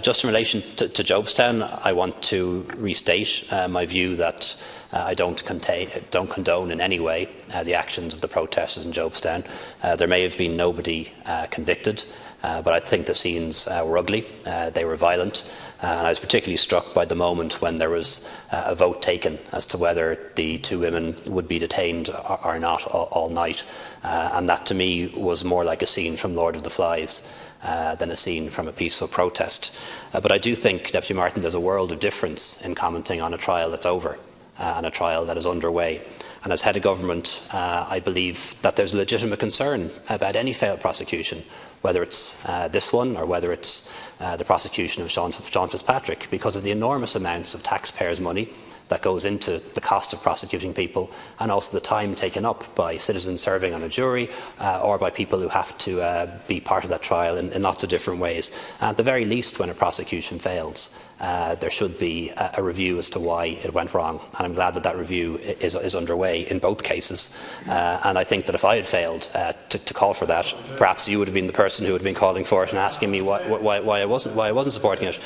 Just in relation to Jobstown, I want to restate my view that I don't condone in any way the actions of the protesters in Jobstown. There may have been nobody convicted, but I think the scenes were ugly. They were violent. And I was particularly struck by the moment when there was a vote taken as to whether the two women would be detained or not all night. And that, to me, was more like a scene from Lord of the Flies than a scene from a peaceful protest. But I do think, Deputy Martin, there's a world of difference in commenting on a trial that's over and a trial that is underway. And as head of government, I believe that there's a legitimate concern about any failed prosecution, whether it's this one or whether it's the prosecution of Sean Fitzpatrick, because of the enormous amounts of taxpayers' money that goes into the cost of prosecuting people, and also the time taken up by citizens serving on a jury or by people who have to be part of that trial in lots of different ways. And at the very least, when a prosecution fails, there should be a review as to why it went wrong, and I'm glad that that review is underway in both cases. And I think that if I had failed to call for that, perhaps you would have been the person who would have been calling for it and asking me why I wasn't supporting it.